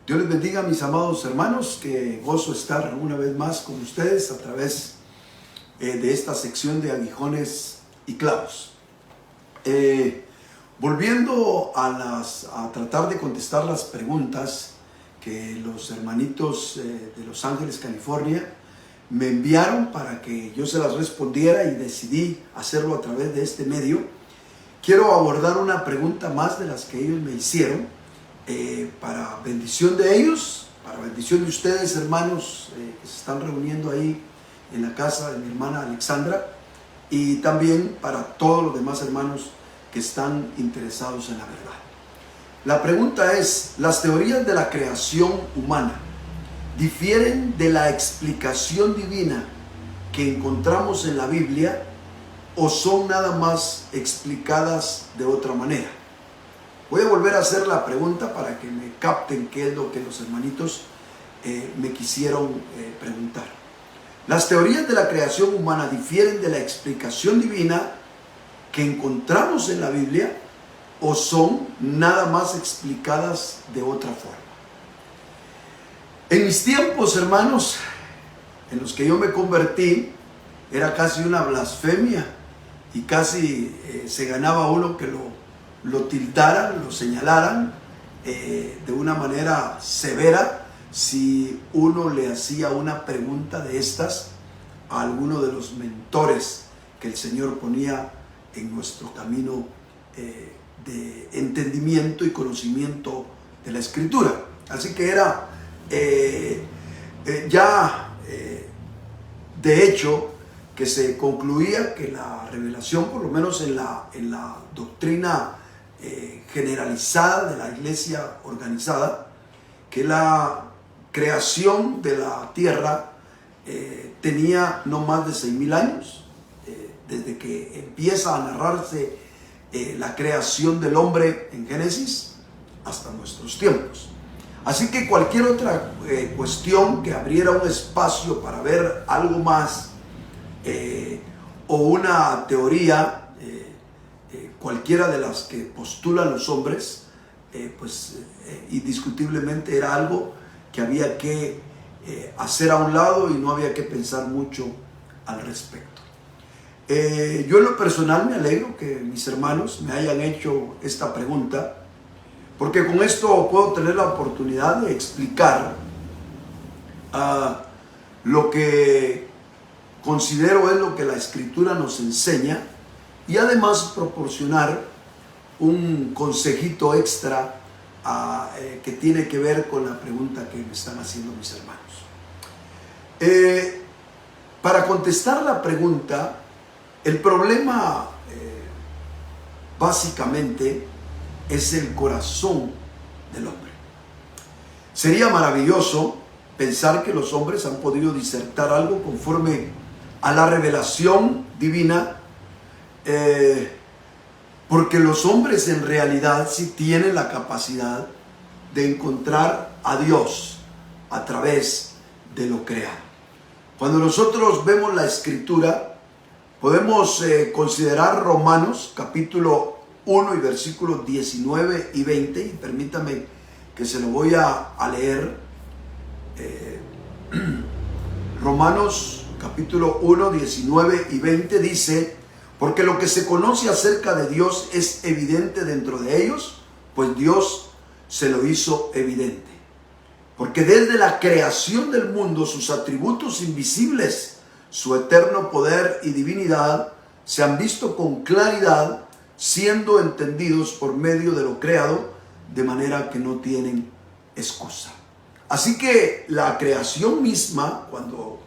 Dios les bendiga, mis amados hermanos, que gozo estar una vez más con ustedes a través de esta sección de aguijones y clavos. Volviendo a tratar de contestar las preguntas que los hermanitos de Los Ángeles, California, me enviaron para que yo se las respondiera y decidí hacerlo a través de este medio. Quiero abordar una pregunta más de las que ellos me hicieron, para bendición de ellos, para bendición de ustedes, hermanos, que se están reuniendo ahí en la casa de mi hermana Alexandra, y también para todos los demás hermanos que están interesados en la verdad. La pregunta es: ¿las teorías de la creación humana difieren de la explicación divina que encontramos en la Biblia o son nada más explicadas de otra manera? Voy a volver a hacer la pregunta para que me capten qué es lo que los hermanitos me quisieron preguntar. ¿Las teorías de la creación humana difieren de la explicación divina que encontramos en la Biblia o son nada más explicadas de otra forma? En mis tiempos, hermanos, en los que yo me convertí, era casi una blasfemia y casi se ganaba uno que lo tildaran, lo señalaran de una manera severa si uno le hacía una pregunta de estas a alguno de los mentores que el Señor ponía en nuestro camino de entendimiento y conocimiento de la Escritura. Así que era de hecho que se concluía que la revelación, por lo menos en la doctrina generalizada de la iglesia organizada, que la creación de la tierra tenía no más de 6,000 años, desde que empieza a narrarse la creación del hombre en Génesis hasta nuestros tiempos. Así que cualquier otra cuestión que abriera un espacio para ver algo más, o una teoría, cualquiera de las que postulan los hombres, indiscutiblemente era algo que había que hacer a un lado y no había que pensar mucho al respecto. Yo en lo personal me alegro que mis hermanos me hayan hecho esta pregunta, porque con esto puedo tener la oportunidad de explicar lo que considero es lo que la Escritura nos enseña, y además proporcionar un consejito extra que tiene que ver con la pregunta que me están haciendo mis hermanos. Para contestar la pregunta, el problema básicamente es el corazón del hombre. Sería maravilloso pensar que los hombres han podido disertar algo conforme a la revelación divina, porque los hombres en realidad sí tienen la capacidad de encontrar a Dios a través de lo creado. Cuando nosotros vemos la Escritura, podemos considerar Romanos capítulo 1 y versículos 19 y 20, y permítame que se lo voy a leer. Romanos capítulo 1, 19 y 20 dice: porque lo que se conoce acerca de Dios es evidente dentro de ellos, pues Dios se lo hizo evidente. Porque desde la creación del mundo sus atributos invisibles, su eterno poder y divinidad, se han visto con claridad, siendo entendidos por medio de lo creado, de manera que no tienen excusa. Así que la creación misma, cuando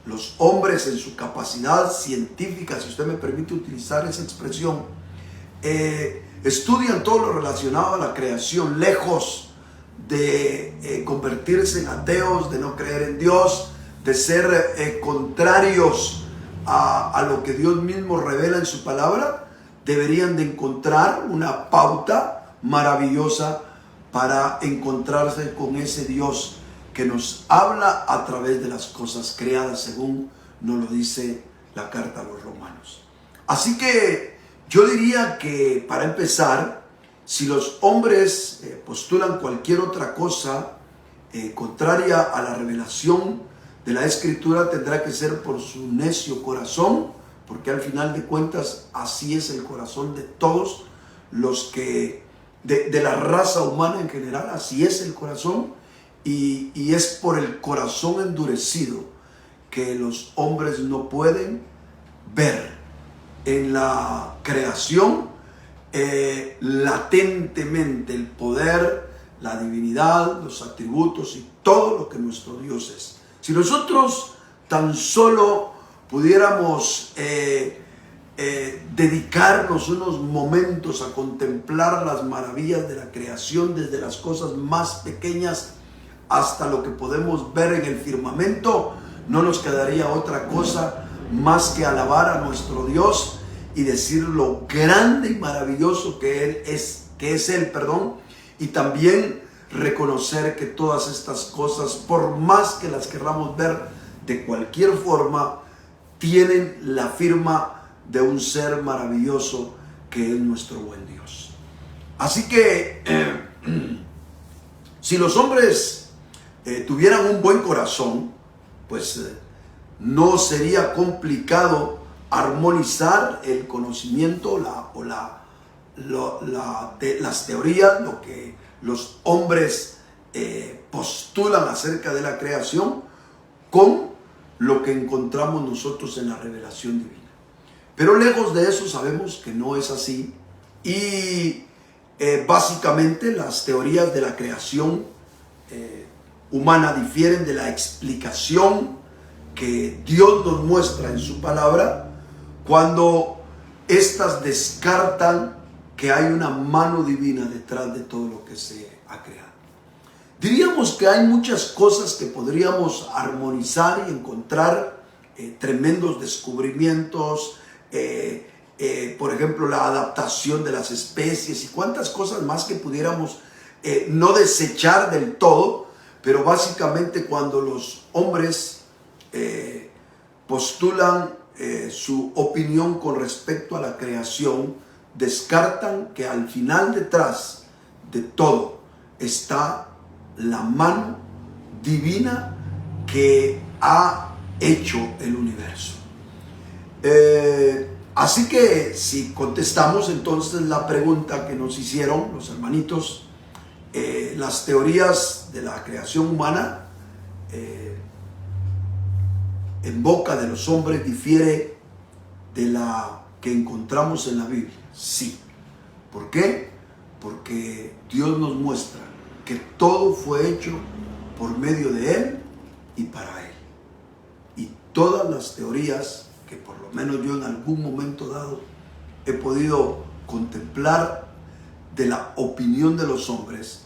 los hombres en su capacidad científica, si usted me permite utilizar esa expresión, estudian todo lo relacionado a la creación, lejos de convertirse en ateos, de no creer en Dios, de ser contrarios a lo que Dios mismo revela en su palabra, deberían de encontrar una pauta maravillosa para encontrarse con ese Dios que nos habla a través de las cosas creadas, según nos lo dice la carta a los romanos. Así que yo diría que, para empezar, si los hombres postulan cualquier otra cosa, contraria a la revelación de la Escritura, tendrá que ser por su necio corazón, porque al final de cuentas así es el corazón de todos los que, de la raza humana en general, así es el corazón, y es por el corazón endurecido que los hombres no pueden ver en la creación latentemente el poder, la divinidad, los atributos y todo lo que nuestro Dios es. Si nosotros tan solo pudiéramos dedicarnos unos momentos a contemplar las maravillas de la creación, desde las cosas más pequeñas hasta lo que podemos ver en el firmamento, no nos quedaría otra cosa más que alabar a nuestro Dios y decir lo grande y maravilloso que es Él, y también reconocer que todas estas cosas, por más que las querramos ver de cualquier forma, tienen la firma de un ser maravilloso que es nuestro buen Dios. Así que si los hombres tuvieran un buen corazón, pues no sería complicado armonizar el conocimiento de las teorías, lo que los hombres postulan acerca de la creación, con lo que encontramos nosotros en la revelación divina. Pero lejos de eso sabemos que no es así, y básicamente las teorías de la creación humana difieren de la explicación que Dios nos muestra en su palabra, cuando éstas descartan que hay una mano divina detrás de todo lo que se ha creado. Diríamos que hay muchas cosas que podríamos armonizar y encontrar tremendos descubrimientos, por ejemplo la adaptación de las especies y cuantas cosas más que pudiéramos no desechar del todo, pero básicamente cuando los hombres postulan su opinión con respecto a la creación, descartan que al final, detrás de todo, está la mano divina que ha hecho el universo. Así que si contestamos entonces la pregunta que nos hicieron los hermanitos, las teorías de la creación humana en boca de los hombres difiere de la que encontramos en la Biblia. Sí. ¿Por qué? Porque Dios nos muestra que todo fue hecho por medio de Él y para Él. Y todas las teorías que por lo menos yo en algún momento dado he podido contemplar de la opinión de los hombres,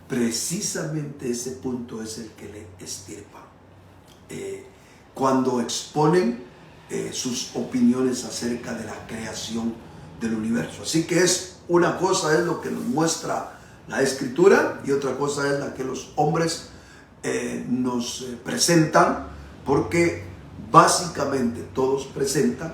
precisamente ese punto es el que le extirpa. Cuando exponen sus opiniones acerca de la creación del universo. Así que una cosa es lo que nos muestra la Escritura y otra cosa es la que los hombres nos presentan, porque básicamente todos presentan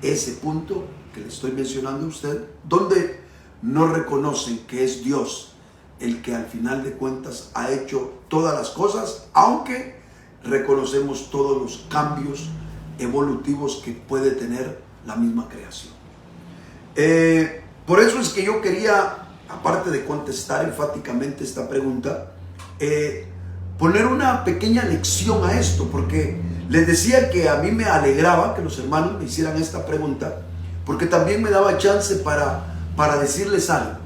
ese punto que le estoy mencionando a usted, donde no reconocen que es Dios el que al final de cuentas ha hecho todas las cosas, aunque reconocemos todos los cambios evolutivos que puede tener la misma creación. Por eso es que yo quería, aparte de contestar enfáticamente esta pregunta, poner una pequeña lección a esto, porque les decía que a mí me alegraba que los hermanos me hicieran esta pregunta, porque también me daba chance para decirles algo.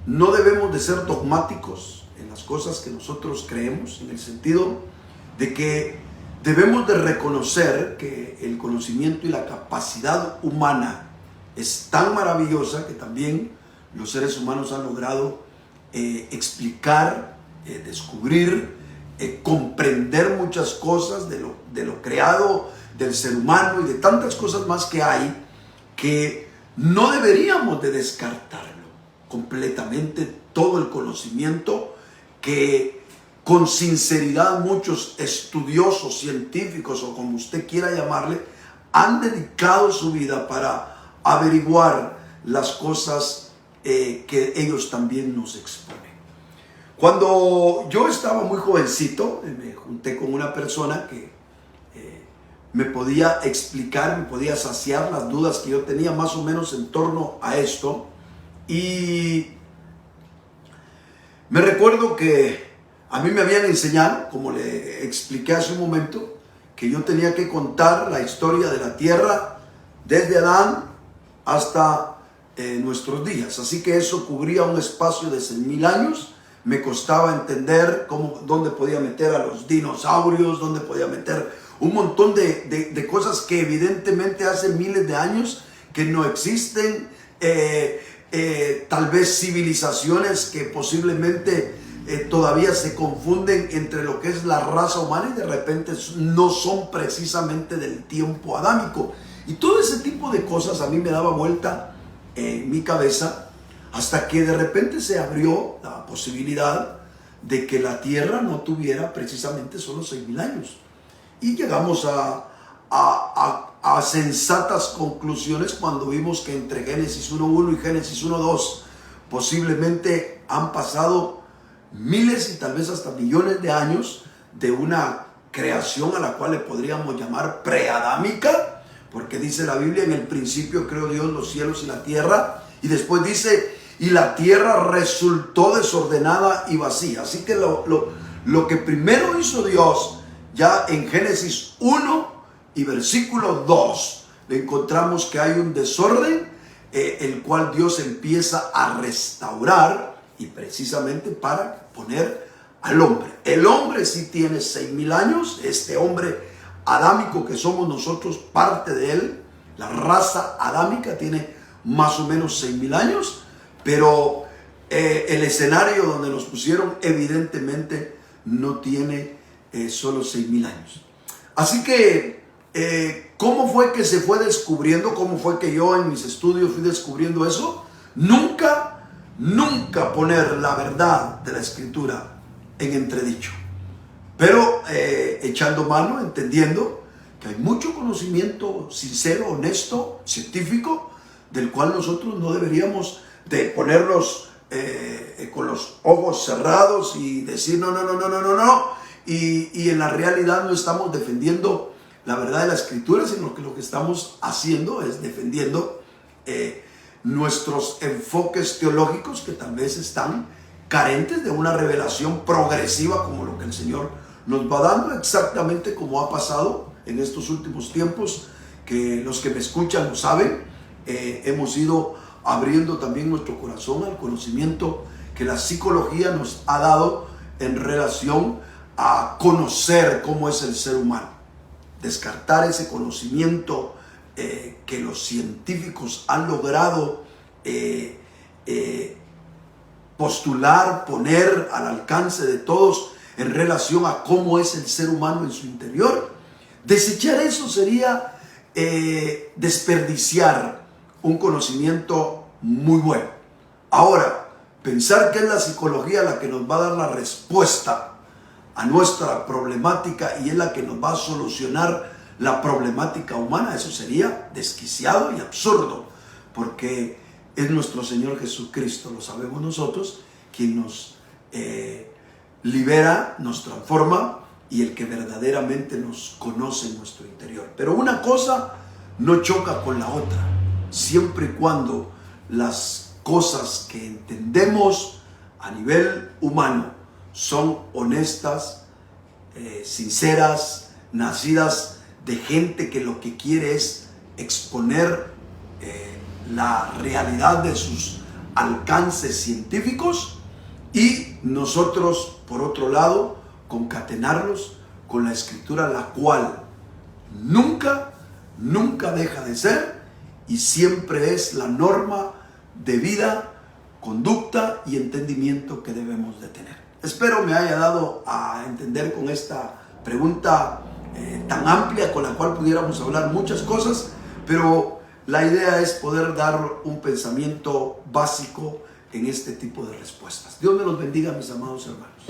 No debemos de ser dogmáticos en las cosas que nosotros creemos, en el sentido de que debemos de reconocer que el conocimiento y la capacidad humana es tan maravillosa que también los seres humanos han logrado explicar, descubrir, comprender muchas cosas de lo creado, del ser humano y de tantas cosas más que hay, que no deberíamos de descartarlo completamente, todo el conocimiento que con sinceridad muchos estudiosos, científicos o como usted quiera llamarle, han dedicado su vida para averiguar las cosas que ellos también nos exponen. Cuando yo estaba muy jovencito, me junté con una persona que me podía explicar, me podía saciar las dudas que yo tenía más o menos en torno a esto. Y me recuerdo que a mí me habían enseñado, como le expliqué hace un momento, que yo tenía que contar la historia de la tierra desde Adán hasta nuestros días. Así que eso cubría un espacio de 6,000 años. Me costaba entender dónde podía meter a los dinosaurios, dónde podía meter un montón de cosas que evidentemente hace miles de años que no existen. Tal vez civilizaciones que posiblemente todavía se confunden entre lo que es la raza humana y de repente no son precisamente del tiempo adámico. Y todo ese tipo de cosas a mí me daba vuelta en mi cabeza, hasta que de repente se abrió la posibilidad de que la Tierra no tuviera precisamente solo 6,000 años. Y llegamos a sensatas conclusiones cuando vimos que entre Génesis 1.1 y Génesis 1.2 posiblemente han pasado miles y tal vez hasta millones de años de una creación a la cual le podríamos llamar preadámica, porque dice la Biblia: en el principio creó Dios los cielos y la tierra, y después dice: y la tierra resultó desordenada y vacía. Así que lo que primero hizo Dios, ya en Génesis 1 y versículo 2, le encontramos que hay un desorden, el cual Dios empieza a restaurar, y precisamente para poner al hombre. El hombre sí tiene 6,000 años, este hombre adámico que somos nosotros, parte de él, la raza adámica tiene más o menos 6,000 años, pero el escenario donde nos pusieron evidentemente no tiene solo 6,000 años. Así que, ¿cómo fue que se fue descubriendo? ¿Cómo fue que yo en mis estudios fui descubriendo eso? Nunca poner la verdad de la Escritura en entredicho, pero echando mano, entendiendo que hay mucho conocimiento sincero, honesto, científico, del cual nosotros no deberíamos de ponerlos con los ojos cerrados y decir no, y en la realidad no estamos defendiendo la verdad de la Escritura, sino que lo que estamos haciendo es defendiendo nuestros enfoques teológicos que tal vez están carentes de una revelación progresiva como lo que el Señor nos va dando, exactamente como ha pasado en estos últimos tiempos, que los que me escuchan lo saben. Hemos ido abriendo también nuestro corazón al conocimiento que la psicología nos ha dado en relación a conocer cómo es el ser humano. Descartar ese conocimiento que los científicos han logrado postular, poner al alcance de todos en relación a cómo es el ser humano en su interior. Desechar eso sería desperdiciar un conocimiento muy bueno. Ahora, pensar que es la psicología la que nos va a dar la respuesta a nuestra problemática y es la que nos va a solucionar la problemática humana, eso sería desquiciado y absurdo, porque es nuestro Señor Jesucristo, lo sabemos nosotros, quien nos libera, nos transforma y el que verdaderamente nos conoce en nuestro interior. Pero una cosa no choca con la otra, siempre y cuando las cosas que entendemos a nivel humano son honestas, sinceras, nacidas de gente que lo que quiere es exponer la realidad de sus alcances científicos, y nosotros, por otro lado, concatenarlos con la Escritura, la cual nunca deja de ser y siempre es la norma de vida, conducta y entendimiento que debemos de tener. Espero me haya dado a entender con esta pregunta tan amplia, con la cual pudiéramos hablar muchas cosas, pero la idea es poder dar un pensamiento básico en este tipo de respuestas. Dios me los bendiga, mis amados hermanos.